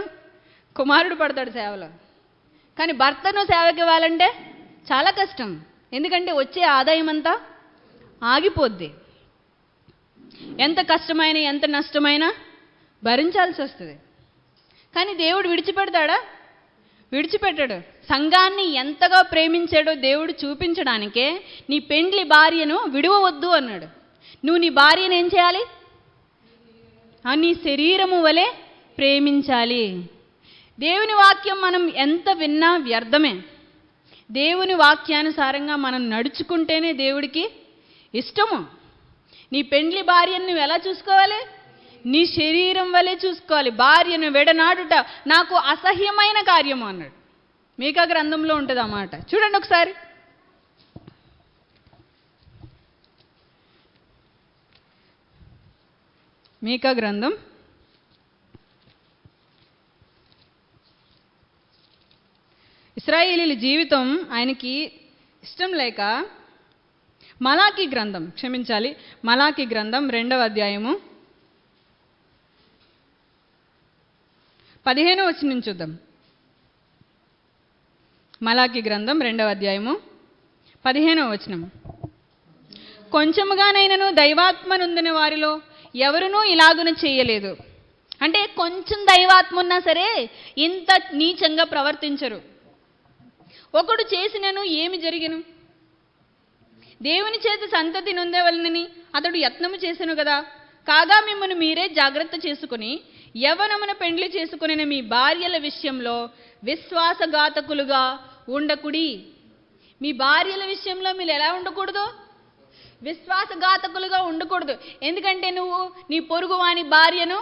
కుమారుడు పడతాడు సేవలో. కానీ భర్తను సేవకి ఇవ్వాలంటే చాలా కష్టం, ఎందుకంటే వచ్చే ఆదాయం అంతా ఆగిపోద్ది. ఎంత కష్టమైన ఎంత నష్టమైనా భరించాల్సి వస్తుంది. కానీ దేవుడు విడిచిపెడతాడా? విడిచిపెట్టాడు. సంఘాన్ని ఎంతగా ప్రేమించాడో దేవుడు చూపించడానికే నీ పెండ్లి భార్యను విడవవద్దు అన్నాడు. నువ్వు నీ భార్యను ఏం చేయాలి? నీ శరీరము వలె ప్రేమించాలి. దేవుని వాక్యం మనం ఎంత విన్నా వ్యర్థమే. దేవుని వాక్యానుసారంగా మనం నడుచుకుంటేనే దేవుడికి ఇష్టము. నీ పెండ్లి భార్యను నువ్వు ఎలా చూసుకోవాలి? నీ శరీరం వలె చూసుకోవాలి. భార్యను విడనాడుట నాకు అసహ్యమైన కార్యము అన్నాడు. మీకా గ్రంథంలో ఉంటుంది ఆ మాట, చూడండి ఒకసారి. మీకా గ్రంథం 'ఇశ్రాయేలీల జీవితం ఆయనకి ఇష్టం లేక మలాకీ గ్రంథం 2వ అధ్యాయము 15వ వచనం చూద్దాం. మలాకీ గ్రంథం 2వ అధ్యాయము 15వ వచనం. కొంచెముగానైనను దైవాత్మనుందిన వారిలో ఎవరునూ ఇలాగున చేయలేదు. అంటే కొంచెం దైవాత్మ ఉన్నా సరే ఇంత నీచంగా ప్రవర్తించరు. ఒకడు చేసినను ఏమి జరిగెను? దేవుని చేత సంతతి నొందవలనని అతడు యత్నము చేసెను కదా. కాగా మిమ్మల్ని మీరే జాగ్రత్త చేసుకుని యవ్వనమున పెండ్లి చేసుకుని మీ భార్యల విషయంలో విశ్వాసఘాతకులుగా ఉండకుడి. మీ భార్యల విషయంలో మీరు ఎలా ఉండకూడదు? విశ్వాసఘాతకులుగా ఉండకూడదు. ఎందుకంటే నువ్వు నీ పొరుగువాని భార్యను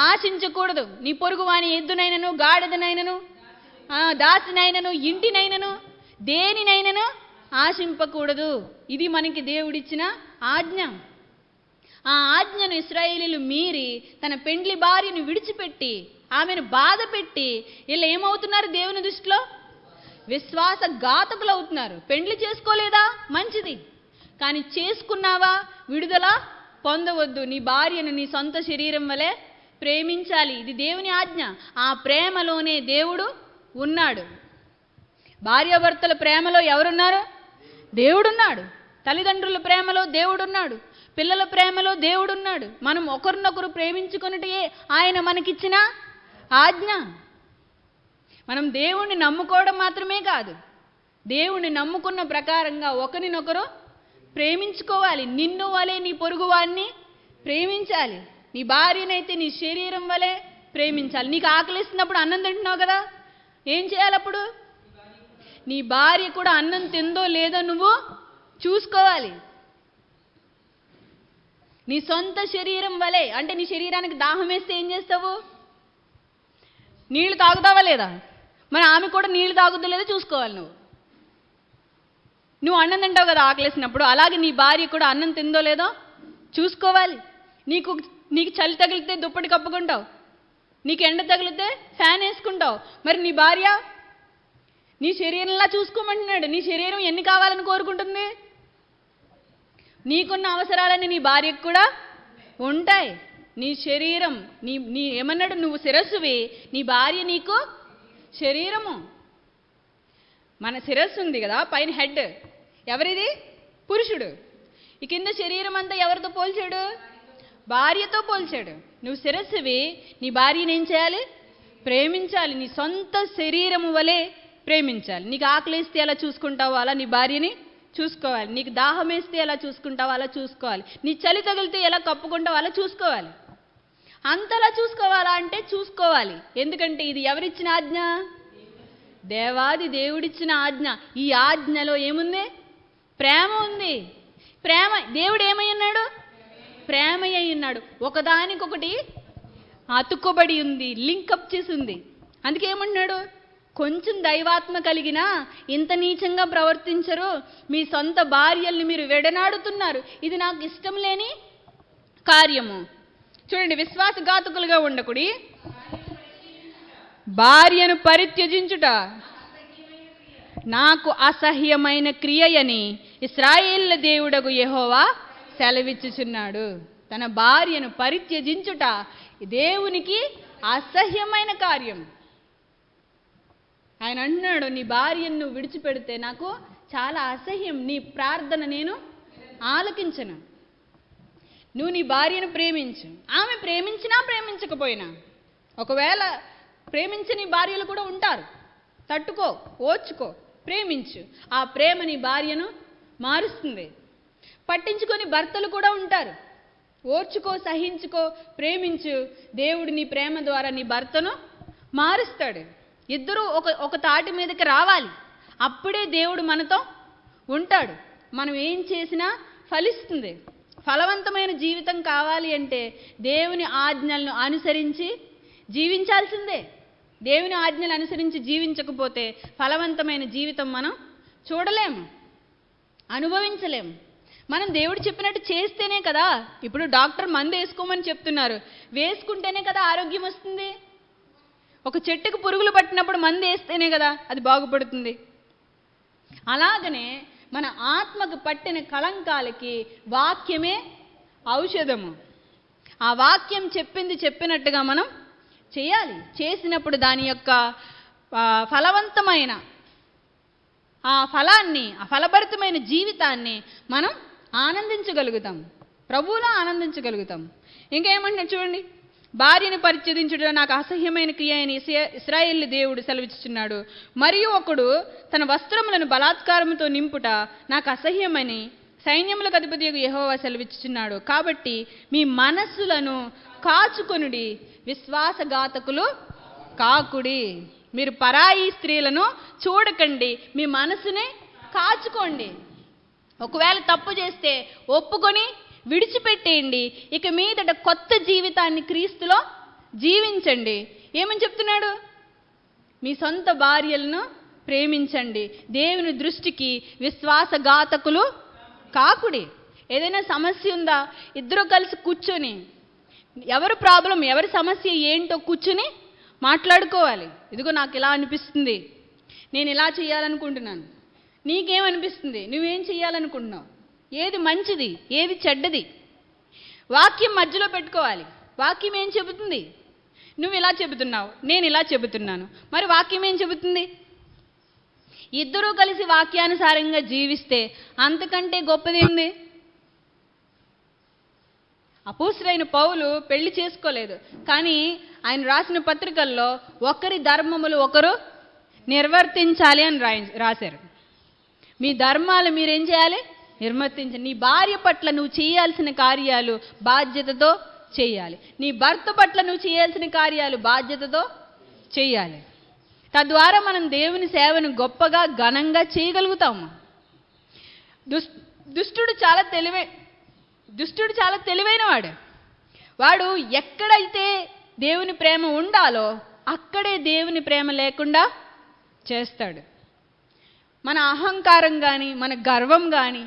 ఆశించకూడదు. నీ పొరుగువాని ఎద్దునైనను గాడిదనైనను దాసినైనను ఇంటినైనను దేనినైనను ఆశింపకూడదు. ఇది మనకి దేవుడిచ్చిన ఆజ్ఞ. ఆ ఆజ్ఞను ఇశ్రాయేలీయులు మీరి తన పెండ్లి భార్యను విడిచిపెట్టి ఆమెను బాధ పెట్టి వీళ్ళు ఏమవుతున్నారు? దేవుని దృష్టిలో విశ్వాసఘాతకులు అవుతున్నారు. పెండ్లి చేసుకోలేదా? మంచిది. కానీ చేసుకున్నావా? విడుదల పొందవద్దు. నీ భార్యను నీ సొంత శరీరం వలె ప్రేమించాలి. ఇది దేవుని ఆజ్ఞ. ఆ ప్రేమలోనే దేవుడు ఉన్నాడు. భార్యాభర్తల ప్రేమలో ఎవరున్నారు? దేవుడున్నాడు. తల్లిదండ్రుల ప్రేమలో దేవుడున్నాడు. పిల్లల ప్రేమలో దేవుడున్నాడు. మనం ఒకరినొకరు ప్రేమించుకున్నటే ఆయన మనకిచ్చిన ఆజ్ఞ. మనం దేవుణ్ణి నమ్ముకోవడం మాత్రమే కాదు, దేవుణ్ణి నమ్ముకున్న ప్రకారంగా ఒకరినొకరు ప్రేమించుకోవాలి. నిన్ను వలె నీ పొరుగు వాడిని ప్రేమించాలి. నీ భార్యనైతే నీ శరీరం వలె ప్రేమించాలి. నీకు ఆకలిస్తున్నప్పుడు అన్నం తింటున్నావు కదా, ఏం చేయాలి అప్పుడు? నీ భార్య కూడా అన్నం తిందో లేదో నువ్వు చూసుకోవాలి. నీ సొంత శరీరం వలె. అంటే నీ శరీరానికి దాహం వేస్తే ఏం చేస్తావు? నీళ్లు తాగుతావా లేదా? మరి ఆమె కూడా నీళ్లు తాగుద్దో లేదో చూసుకోవాలి. నువ్వు అన్నం తింటావు కదా ఆకలేసినప్పుడు, అలాగే నీ భార్య కూడా అన్నం తిందో లేదో చూసుకోవాలి. నీకు చలి తగిలితే దుప్పటి కప్పుకుంటావు, నీకు ఎండ తగిలితే ఫ్యాన్ వేసుకుంటావు. మరి నీ భార్య నీ శరీరంలా చూసుకోమంటున్నాడు. నీ శరీరం ఎన్ని కావాలని కోరుకుంటుంది? నీకున్న అవసరాలన్నీ నీ భార్యకు కూడా ఉంటాయి. నీ శరీరం నీ ఏమన్నాడు? నువ్వు శిరస్సువి, నీ భార్య నీకు శరీరము. మన శిరస్సు ఉంది కదా, పైన హెడ్ ఎవరిది? పురుషుడు. ఈ కింద శరీరం అంతా ఎవరితో పోల్చాడు? భార్యతో పోల్చాడు. నువ్వు శిరస్సువి, నీ భార్యని ఏం చేయాలి? ప్రేమించాలి. నీ సొంత శరీరము వలె ప్రేమించాలి. నీకు ఆకలిస్తే ఎలా చూసుకుంటావో అలా నీ భార్యని చూసుకోవాలి. నీకు దాహం వేస్తే ఎలా చూసుకుంటావో అలా చూసుకోవాలి. నీ చలి తగిలితే ఎలా కప్పుకుంటావో అలా చూసుకోవాలి. అంతలా చూసుకోవాలా అంటే చూసుకోవాలి. ఎందుకంటే ఇది ఎవరిచ్చిన ఆజ్ఞ? దేవాది దేవుడిచ్చిన ఆజ్ఞ. ఈ ఆజ్ఞలో ఏముంది? ప్రేమ ఉంది. ప్రేమ. దేవుడు ఏమై ఉన్నాడు? ప్రేమయ్య ఉన్నాడు. ఒకదానికొకటి అతుక్కుబడి ఉంది, లింకప్ చేసి ఉంది. అందుకే ఏమంటున్నాడు? కొంచెం దైవాత్మ కలిగినా ఇంత నీచంగా ప్రవర్తించరు. మీ సొంత భార్యల్ని మీరు వెడనాడుతున్నారు. ఇది నాకు ఇష్టం లేని కార్యము. చూడండి, విశ్వాసఘాతకులుగా ఉండకుడి, భార్యను పరిత్యజించుట నాకు అసహ్యమైన క్రియయని ఇశ్రాయేలు దేవుడగు యెహోవా సెలవిచ్చుచున్నాడు. తన భార్యను పరిత్యజించుట దేవునికి అసహ్యమైన కార్యం. ఆయన అంటున్నాడు, నీ భార్యను నువ్వు విడిచిపెడితే నాకు చాలా అసహ్యం. నీ ప్రార్థన నేను ఆలకించను. నువ్వు నీ భార్యను ప్రేమించు. ఆమె ప్రేమించినా ప్రేమించకపోయినా, ఒకవేళ ప్రేమించని భార్యలు కూడా ఉంటారు. తట్టుకో, ఓర్చుకో, ప్రేమించు. ఆ ప్రేమ నీ భార్యను మారుస్తుంది. పట్టించుకొని భర్తలు కూడా ఉంటారు. ఓర్చుకో, సహించుకో, ప్రేమించు. దేవుడు నీ ప్రేమ ద్వారా నీ భర్తను మారుస్తాడు. ఇద్దరూ ఒక తాటి మీదకి రావాలి. అప్పుడే దేవుడు మనతో ఉంటాడు. మనం ఏం చేసినా ఫలిస్తుంది. ఫలవంతమైన జీవితం కావాలి అంటే దేవుని ఆజ్ఞలను అనుసరించి జీవించాల్సిందే. దేవుని ఆజ్ఞలు అనుసరించి జీవించకపోతే ఫలవంతమైన జీవితం మనం చూడలేము, అనుభవించలేము. మనం దేవుడు చెప్పినట్టు చేస్తేనే కదా. ఇప్పుడు డాక్టర్ మందు వేసుకోమని చెప్తున్నారు, వేసుకుంటేనే కదా ఆరోగ్యం వస్తుంది. ఒక చెట్టుకు పురుగులు పట్టినప్పుడు మందు వేస్తేనే కదా అది బాగుపడుతుంది. అలాగనే మన ఆత్మకు పట్టిన కళంకాలకి వాక్యమే ఔషధము. ఆ వాక్యం చెప్పింది చెప్పినట్టుగా మనం చేయాలి. చేసినప్పుడు దాని యొక్క ఫలవంతమైన ఆ ఫలాన్ని, ఆ ఫలభరితమైన జీవితాన్ని మనం ఆనందించగలుగుతాం, ప్రభువులో ఆనందించగలుగుతాం. ఇంకేమంటున్నారు చూడండి, భార్యను పరిత్యజించుట నాకు అసహ్యమైన క్రియ అని ఇశ్రాయేలు దేవుడు సెలవిచ్చుచున్నాడు. మరియు ఒకడు తన వస్త్రములను బలాత్కారముతో నింపుట నాకు అసహ్యమని సైన్యములకు అధిపతి యెహోవా సెలవిచ్చుచున్నాడు. కాబట్టి మీ మనస్సులను కాచుకొనుడి, విశ్వాసఘాతకులు కాకుడి. మీరు పరాయి స్త్రీలను చూడకండి, మీ మనసుని కాచుకోండి. ఒకవేళ తప్పు చేస్తే ఒప్పుకొని విడిచిపెట్టేయండి. ఇక మీదట కొత్త జీవితాన్ని క్రీస్తులో జీవించండి. ఏమని చెప్తున్నాడు? మీ సొంత భార్యలను ప్రేమించండి, దేవుని దృష్టికి విశ్వాసఘాతకులు కాకుడి. ఏదైనా సమస్య ఉందా, ఇద్దరు కలిసి కూర్చొని ఎవరి ప్రాబ్లం, ఎవరి సమస్య ఏంటో కూర్చుని మాట్లాడుకోవాలి. ఇదిగో నాకు ఇలా అనిపిస్తుంది, నేను ఇలా చేయాలనుకుంటున్నాను, నీకేమనిపిస్తుంది, నువ్వేం చేయాలనుకుంటున్నావు, ఏది మంచిది ఏది చెడ్డది, వాక్యం మధ్యలో పెట్టుకోవాలి. వాక్యం ఏం చెబుతుంది? నువ్వు ఇలా చెబుతున్నావు, నేను ఇలా చెబుతున్నాను, మరి వాక్యం ఏం చెబుతుంది? ఇద్దరూ కలిసి వాక్యానుసారంగా జీవిస్తే అంతకంటే గొప్పదేంది? అపోస్తలుడైన పౌలు పెళ్లి చేసుకోలేదు, కానీ ఆయన రాసిన పత్రికల్లో ఒకరి ధర్మములు ఒకరు నిర్వర్తించాలి అని రాశారు. మీ ధర్మాలు మీరేం చేయాలి? నిర్వర్తించండి. నీ భార్య పట్ల నువ్వు చేయాల్సిన కార్యాలు బాధ్యతతో చేయాలి. నీ భర్త పట్ల నువ్వు చేయాల్సిన కార్యాలు బాధ్యతతో చేయాలి. తద్వారా మనం దేవుని సేవను గొప్పగా ఘనంగా చేయగలుగుతాము. దుష్టుడు చాలా తెలివైనవాడు. వాడు ఎక్కడైతే దేవుని ప్రేమ ఉండాలో అక్కడే దేవుని ప్రేమ లేకుండా చేస్తాడు. మన అహంకారం కానీ, మన గర్వం కానీ,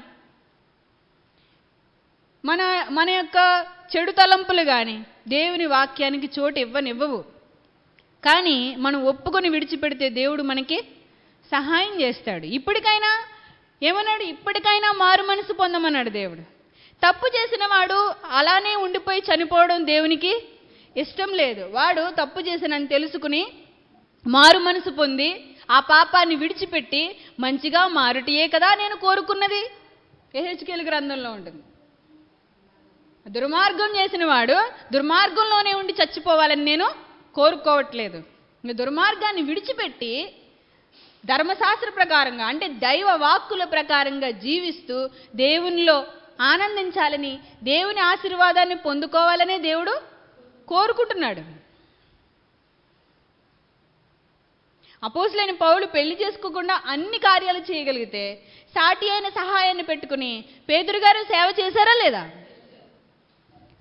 మన యొక్క చెడు తలంపులు కానీ దేవుని వాక్యానికి చోటు ఇవ్వనివ్వవు. కానీ మనం ఒప్పుకొని విడిచిపెడితే దేవుడు మనకి సహాయం చేస్తాడు. ఇప్పటికైనా ఏమన్నాడు? ఇప్పటికైనా మారు మనసు పొందమన్నాడు దేవుడు. తప్పు చేసిన వాడు అలానే ఉండిపోయి చనిపోవడం దేవునికి ఇష్టం లేదు. వాడు తప్పు చేసినని తెలుసుకుని మారు మనసు పొంది ఆ పాపాన్ని విడిచిపెట్టి మంచిగా మారుటియే కదా నేను కోరుకున్నది. యెహెజ్కేలు గ్రంథంలో ఉంటుంది. దుర్మార్గం చేసిన వాడు దుర్మార్గంలోనే ఉండి చచ్చిపోవాలని నేను కోరుకోవట్లేదు. దుర్మార్గాన్ని విడిచిపెట్టి ధర్మశాస్త్ర ప్రకారంగా, అంటే దైవ వాక్కుల ప్రకారంగా జీవిస్తూ దేవునిలో ఆనందించాలని, దేవుని ఆశీర్వాదాన్ని పొందుకోవాలనే దేవుడు కోరుకుంటున్నాడు. అపోస్తలుడైన పౌలు పెళ్లి చేసుకోకుండా అన్ని కార్యాలు చేయగలిగితే సాటి అయిన సహాయాన్ని పెట్టుకుని పేతురు గారు సేవ చేశారా లేదా?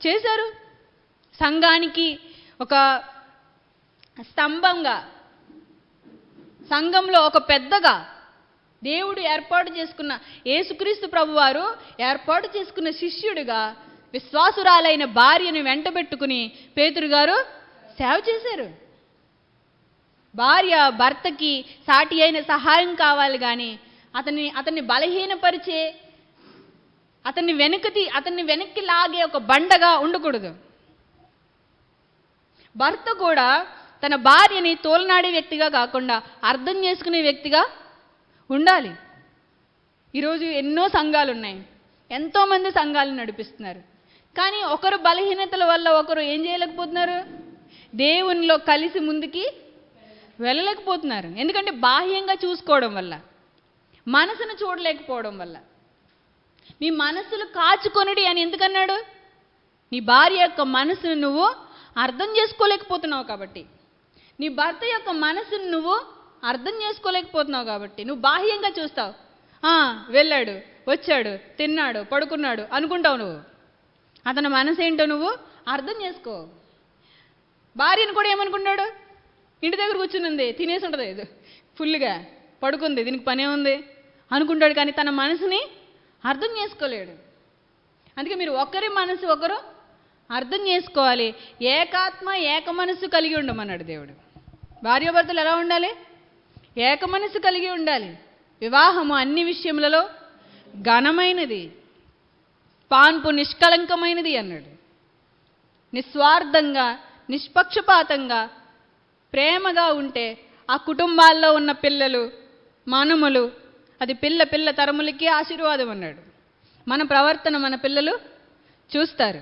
చేశారు. సంఘానికి ఒక స్తంభంగా, సంఘంలో ఒక పెద్దగా దేవుడు ఏర్పాటు చేసుకున్న, యేసుక్రీస్తు ప్రభువారు ఏర్పాటు చేసుకున్న శిష్యుడిగా విశ్వాసురాలైన భార్యను వెంటబెట్టుకుని పేతురు గారు సేవ చేశారు. భార్య భర్తకి సాటి అయిన సహాయం కావాలి, కానీ అతన్ని బలహీనపరిచే, అతన్ని వెనక్కి లాగే ఒక బండగా ఉండకూడదు. భర్త కూడా తన భార్యని తోలనాడే వ్యక్తిగా కాకుండా అర్థం చేసుకునే వ్యక్తిగా ఉండాలి. ఈరోజు ఎన్నో సంఘాలు ఉన్నాయి, ఎంతోమంది సంఘాలను నడిపిస్తున్నారు. కానీ ఒకరు బలహీనతల వల్ల ఒకరు ఏం చేయలేకపోతున్నారు? దేవునిలో కలిసి ముందుకి వెళ్ళలేకపోతున్నారు. ఎందుకంటే బాహ్యంగా చూసుకోవడం వల్ల, మనసును చూడలేకపోవడం వల్ల. మీ మనసులు కాచుకొనుడి అని ఎందుకన్నాడు? నీ భార్య యొక్క మనసును నువ్వు అర్థం చేసుకోలేకపోతున్నావు కాబట్టి, నీ భర్త యొక్క మనసును నువ్వు అర్థం చేసుకోలేకపోతున్నావు కాబట్టి నువ్వు బాహ్యంగా చూస్తావు. వెళ్ళాడు, వచ్చాడు, తిన్నాడు, పడుకున్నాడు అనుకుంటావు. నువ్వు అతని మనసు ఏంటో నువ్వు అర్థం చేసుకో. భార్యను కూడా ఏమనుకుంటాడు? ఇంటి దగ్గర కూర్చుని తినేసి ఉంటుంది, ఫుల్గా పడుకుంది, దీనికి పనే ఉంది అనుకుంటాడు. కానీ తన మనసుని అర్థం చేసుకోలేడు. అందుకే మీరు ఒకరి మనసు ఒకరు అర్థం చేసుకోవాలి. ఏకాత్మ ఏక మనసు కలిగి ఉండమన్నాడు దేవుడు. భార్యాభర్తలు ఎలా ఉండాలి? ఏక మనసు కలిగి ఉండాలి. వివాహము అన్ని విషయములలో ఘనమైనది, పాన్పు నిష్కలంకమైనది అన్నాడు. నిస్వార్థంగా, నిష్పక్షపాతంగా, ప్రేమగా ఉంటే ఆ కుటుంబాల్లో ఉన్న పిల్లలు, మనుమలు అది పిల్ల పిల్ల తరములకి ఆశీర్వాదం అన్నాడు. మన ప్రవర్తన మన పిల్లలు చూస్తారు.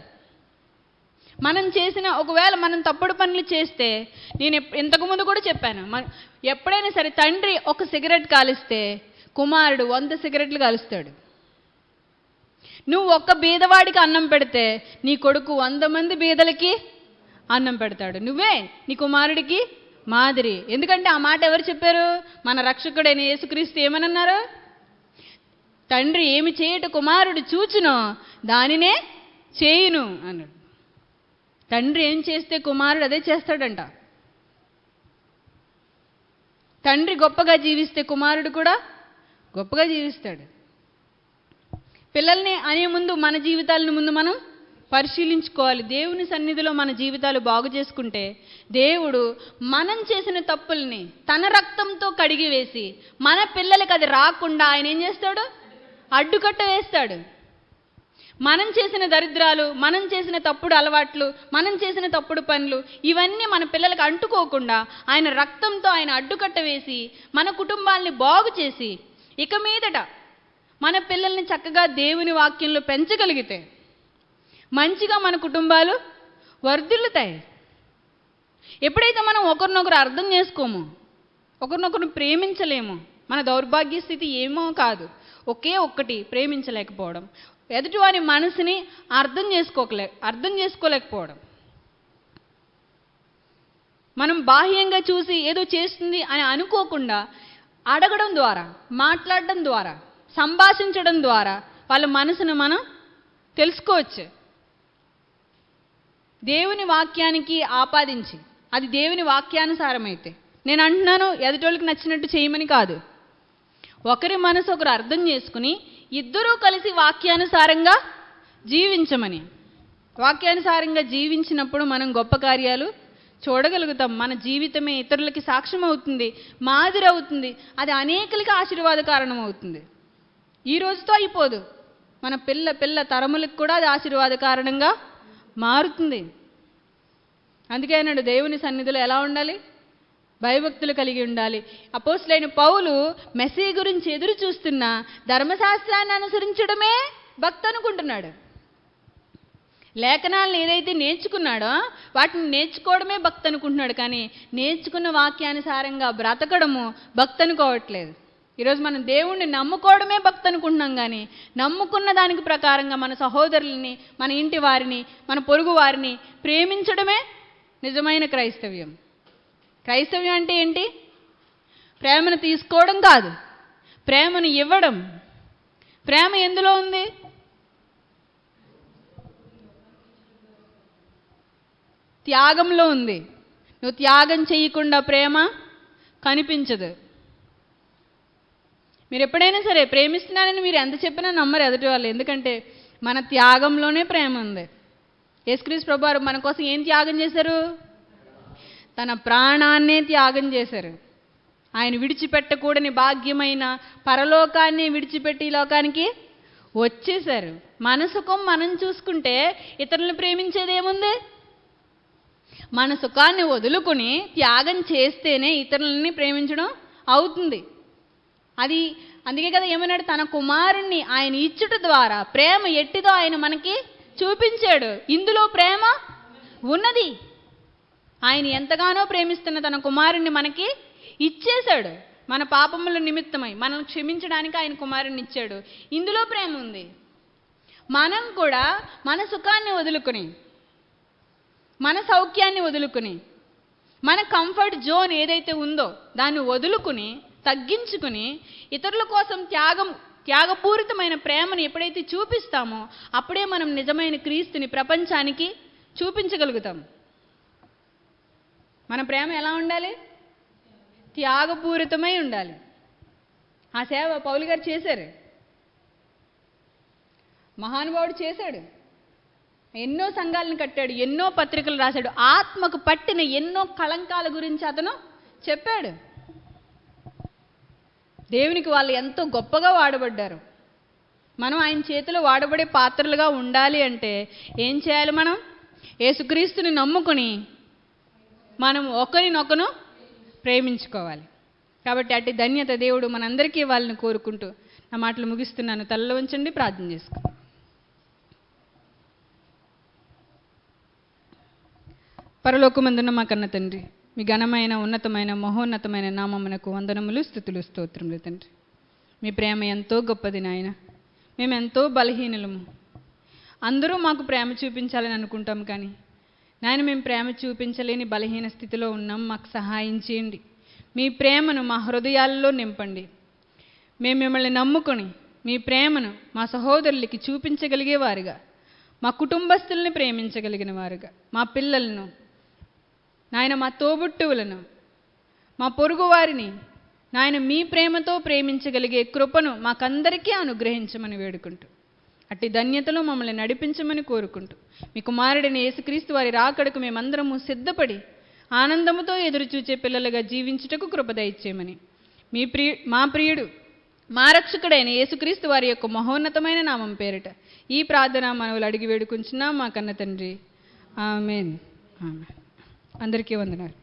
మనం చేసిన ఒకవేళ మనం తప్పుడు పనులు చేస్తే, నేను ఇంతకుముందు కూడా చెప్పాను, ఎప్పుడైనా సరే తండ్రి ఒక సిగరెట్ కాలిస్తే కుమారుడు 100 సిగరెట్లు కాలుస్తాడు. నువ్వు ఒక్క బీదవాడికి అన్నం పెడితే నీ కొడుకు 100 మంది బీదలకి అన్నం పెడతాడు. నువ్వే నీ కుమారుడికి మాదిరి. ఎందుకంటే ఆ మాట ఎవరు చెప్పారు? మన రక్షకుడైన యేసుక్రీస్తు ఏమనన్నారు? తండ్రి ఏమి చేయట కుమారుడు చూచునో దానినే చేయును అన్నాడు. తండ్రి ఏం చేస్తే కుమారుడు అదే చేస్తాడంట. తండ్రి గొప్పగా జీవిస్తే కుమారుడు కూడా గొప్పగా జీవిస్తాడు. పిల్లల్ని అనే ముందు మన జీవితాలను ముందు మనం పరిశీలించుకోవాలి. దేవుని సన్నిధిలో మన జీవితాలు బాగు చేసుకుంటే దేవుడు మనం చేసిన తప్పుల్ని తన రక్తంతో కడిగి వేసి మన పిల్లలకి అది రాకుండా ఆయన ఏం చేస్తాడు? అడ్డుకట్ట వేస్తాడు. మనం చేసిన దరిద్రాలు, మనం చేసిన తప్పుడు అలవాట్లు, మనం చేసిన తప్పుడు పనులు ఇవన్నీ మన పిల్లలకు అంటుకోకుండా ఆయన రక్తంతో ఆయన అడ్డుకట్ట వేసి మన కుటుంబాల్ని బాగు చేసి ఇక మీదట మన పిల్లల్ని చక్కగా దేవుని వాక్యంలో పెంచగలిగితే మంచిగా మన కుటుంబాలు వర్ధిల్లుతాయి. ఎప్పుడైతే మనం ఒకరినొకరు అర్థం చేసుకోమో, ఒకరినొకరు ప్రేమించలేమో, మన దౌర్భాగ్య స్థితి ఏమో కాదు, ఒకే ఒక్కటి ప్రేమించలేకపోవడం, ఎదుటివారి మనసుని అర్థం చేసుకోలేకపోవడం. మనం బాహ్యంగా చూసి ఏదో చేస్తుంది అని అనుకోకుండా అడగడం ద్వారా, మాట్లాడడం ద్వారా, సంభాషించడం ద్వారా వాళ్ళ మనసును మనం తెలుసుకోవచ్చు. దేవుని వాక్యానికి ఆపాదించి అది దేవుని వాక్యానుసారమైతే, నేను అంటున్నాను ఎదుటోళ్ళకి నచ్చినట్టు చేయమని కాదు, ఒకరి మనసు ఒకరు అర్థం చేసుకుని ఇద్దరూ కలిసి వాక్యానుసారంగా జీవించమని. వాక్యానుసారంగా జీవించినప్పుడు మనం గొప్ప కార్యాలు చూడగలుగుతాం. మన జీవితమే ఇతరులకి సాక్ష్యం అవుతుంది, మాదిరి అవుతుంది, అది అనేకులకి ఆశీర్వాద కారణం అవుతుంది. ఈ రోజుతో అయిపోదు, మన పిల్ల తరములకు కూడా అది ఆశీర్వాద కారణంగా మారుతుంది. అందుకే అన్నాడు దేవుని సన్నిధిలో ఎలా ఉండాలి? భయభక్తులు కలిగి ఉండాలి. అపోస్తలుడైన పౌలు మెస్సీ గురించి ఎదురు చూస్తున్న ధర్మశాస్త్రాన్ని అనుసరించడమే భక్తి అనుకుంటున్నాడు. లేఖనాలను ఏదైతే నేర్చుకున్నాడో వాటిని నేర్చుకోవడమే భక్తి అనుకుంటున్నాడు. కానీ నేర్చుకున్న వాక్యానుసారంగా బ్రతకడము భక్తి అనుకోవట్లేదు. ఈరోజు మనం దేవుణ్ణి నమ్ముకోవడమే భక్తి అనుకుంటున్నాం. కానీ నమ్ముకున్న దానికి ప్రకారంగా మన సహోదరుల్ని, మన ఇంటి వారిని, మన పొరుగు వారిని ప్రేమించడమే నిజమైన క్రైస్తవ్యం. క్రైస్తవ్యం అంటే ఏంటి? ప్రేమను తీసుకోవడం కాదు, ప్రేమను ఇవ్వడం. ప్రేమ ఎందులో ఉంది? త్యాగంలో ఉంది. నువ్వు త్యాగం చేయకుండా ప్రేమ కనిపించదు. మీరు ఎప్పుడైనా సరే ప్రేమిస్తున్నానని మీరు ఎంత చెప్పినా నమ్మరు ఎదుటి వాళ్ళు. ఎందుకంటే మన త్యాగంలోనే ప్రేమ ఉంది. యేసుక్రీస్తు ప్రభువారు మన కోసం ఏం త్యాగం చేశారు? తన ప్రాణాన్నే త్యాగం చేశారు. ఆయన విడిచిపెట్టకూడని భాగ్యమైన పరలోకాన్ని విడిచిపెట్టి ఈ లోకానికి వచ్చేశారు. మన సుఖం మనం చూసుకుంటే ఇతరులను ప్రేమించేది ఏముంది? మన సుఖాన్ని వదులుకుని త్యాగం చేస్తేనే ఇతరులని ప్రేమించడం అవుతుంది. అది అందుకే కదా ఏమన్నాడు? తన కుమారుణ్ణి ఆయన ఇచ్చుట ద్వారా ప్రేమ ఎట్టిదో ఆయన మనకి చూపించాడు. ఇందులో ప్రేమ ఉన్నది. ఆయన ఎంతగానో ప్రేమిస్తున్న తన కుమారుణ్ణి మనకి ఇచ్చేశాడు. మన పాపముల నిమిత్తమై మనల్ని క్షమించడానికి ఆయన కుమారుణ్ణి ఇచ్చాడు. ఇందులో ప్రేమ ఉంది. మనం కూడా మన సుఖాన్ని వదులుకుని, మన సౌఖ్యాన్ని వదులుకుని, మన కంఫర్ట్ జోన్ ఏదైతే ఉందో దాన్ని వదులుకుని, తగ్గించుకుని, ఇతరుల కోసం త్యాగపూరితమైన ప్రేమను ఎప్పుడైతే చూపిస్తామో అప్పుడే మనం నిజమైన క్రీస్తుని ప్రపంచానికి చూపించగలుగుతాం. మన ప్రేమ ఎలా ఉండాలి? త్యాగపూరితమై ఉండాలి. ఆ సేవ పౌలు గారు చేశారు. మహానుభావుడు చేశాడు. ఎన్నో సంఘాలను కట్టాడు, ఎన్నో పత్రికలు రాశాడు, ఆత్మకు పట్టిన ఎన్నో కళంకాల గురించి అతను చెప్పాడు. దేవునికి వాళ్ళు ఎంతో గొప్పగా వాడబడ్డారు. మనం ఆయన చేతిలో వాడబడే పాత్రలుగా ఉండాలి అంటే ఏం చేయాలి? మనం యేసుక్రీస్తుని నమ్ముకుని మనం ఒకరినొకరు ప్రేమించుకోవాలి. కాబట్టి అట్టి ధన్యత దేవుడు మనందరికీ వాళ్ళని కోరుకుంటూ నా మాటలు ముగిస్తున్నాను. తలలో ఉంచండి, ప్రార్థన చేసుకుందాం. పరలోకమందున్న మా కన్న తండ్రి, మీ ఘనమైన ఉన్నతమైన మహోన్నతమైన నామమునకు వందనములు, స్తుతులు, స్తోత్రములు తండ్రి. మీ ప్రేమ ఎంతో గొప్పది నాయన. మేము ఎంతో బలహీనులము. అందరూ మాకు ప్రేమ చూపించాలని అనుకుంటాం, కానీ నాయన మేము ప్రేమ చూపించలేని బలహీన స్థితిలో ఉన్నాం. మాకు సహాయం చేయండి. మీ ప్రేమను మా హృదయాల్లో నింపండి. మేము మిమ్మల్ని నమ్ముకొని మీ ప్రేమను మా సహోదరులకి చూపించగలిగే వారుగా, మా కుటుంబస్తుల్ని ప్రేమించగలిగిన వారుగా, మా పిల్లలను నాయన, మా తోబుట్టువులను, మా పొరుగువారిని నాయన మీ ప్రేమతో ప్రేమించగలిగే కృపను మాకందరికీ అనుగ్రహించమని వేడుకుంటూ, అట్టి ధన్యతలో మమ్మల్ని నడిపించమని కోరుకుంటూ, మీ కుమారుడిని యేసుక్రీస్తు వారి రాకడకు మేమందరము సిద్ధపడి ఆనందముతో ఎదురుచూచే పిల్లలుగా జీవించుటకు కృప దయచేయమని మా ప్రియుడు మా రక్షకుడైన యేసుక్రీస్తు వారి యొక్క మహోన్నతమైన నామం పేరిట ఈ ప్రార్థన మనవులు అడిగి వేడుకుంటున్నాం మా కన్న తండ్రి. ఆమేన్. ఆమేన్. అందరికీ వందనాలు.